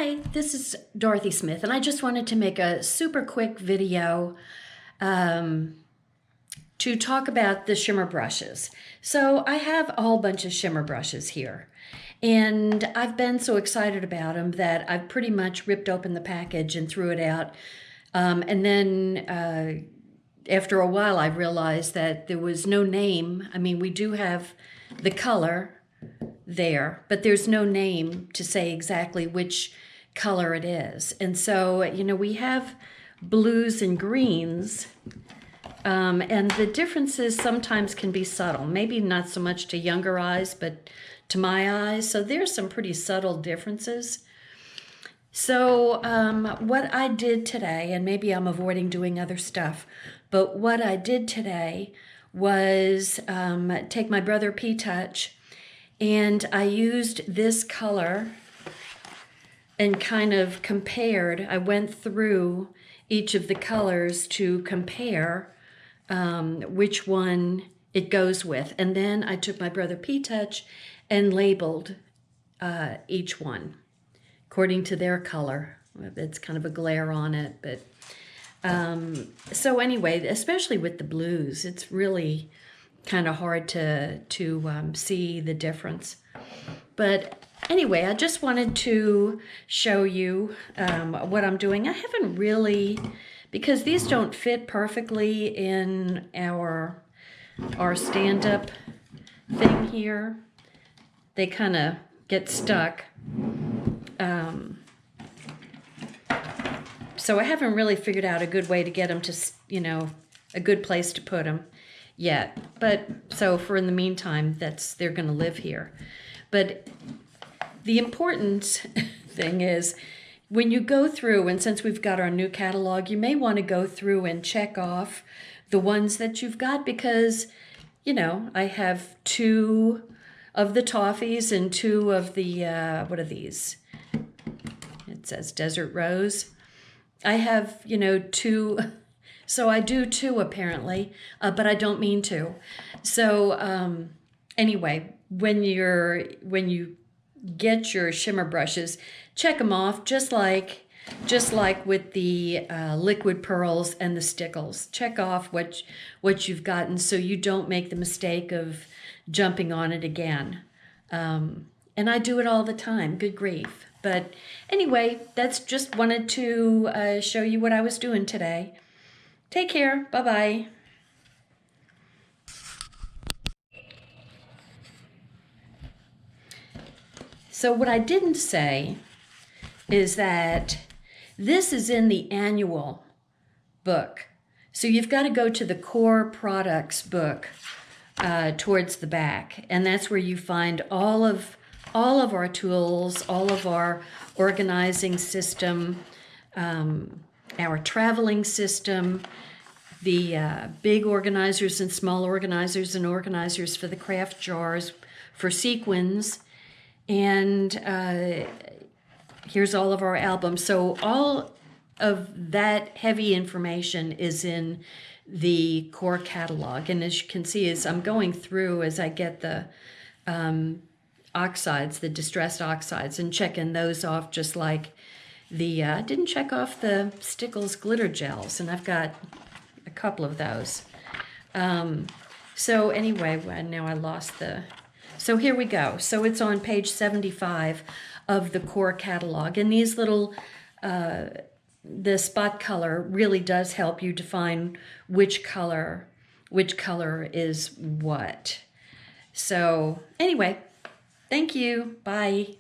Hi, this is Dorothy Smith, and I just wanted to make a super quick video to talk about the shimmer brushes. So I have a whole bunch of shimmer brushes here, and I've been so excited about them that I've pretty much ripped open the package and threw it out. And then after a while, I realized that there was no name. I mean, we do have the color there, but there's no name to say exactly which color it is. And so, we have blues and greens, and the differences sometimes can be subtle. Maybe not so much to younger eyes, but to my eyes. So there's some pretty subtle differences. So what I did today, and maybe I'm avoiding doing other stuff, but what I did today was take my Brother P-Touch, and I used this color and kind of compared. I went through each of the colors to compare which one it goes with. And then I took my Brother P-Touch and labeled each one according to their color. It's kind of a glare on it, but so anyway, especially with the blues, it's really kind of hard to see the difference. But anyway, I just wanted to show you what I'm doing. I haven't really, because these don't fit perfectly in our stand-up thing here. They kind of get stuck. So I haven't really figured out a good way to get them to, a good place to put them yet. But so for in the meantime, they're going to live here. But the important thing is when you go through, and since we've got our new catalog, you may want to go through and check off the ones that you've got, because, I have 2 of the toffees and 2 of the, what are these? It says Desert Rose. I have, 2, so I do 2 apparently, but I don't mean to. So anyway, when you get your shimmer brushes, check them off just like with the liquid pearls and the stickles. Check off what you've gotten so you don't make the mistake of jumping on it again. And I do it all the time, good grief. But anyway, that's just wanted to show you what I was doing today. Take care. Bye-bye. So what I didn't say is that this is in the annual book. So you've got to go to the core products book towards the back, and that's where you find all of our tools, all of our organizing system, our traveling system, the big organizers and small organizers, and organizers for the craft jars, for sequins, and here's all of our albums. So all of that heavy information is in the core catalog. And as you can see, as I'm going through, as I get the oxides, the distressed oxides, and checking those off, just like the, I didn't check off the Stickles glitter gels, and I've got a couple of those. So anyway, now I lost the, so here we go. So it's on page 75 of the core catalog, and these little, the spot color really does help you define which color is what. So anyway, thank you. Bye.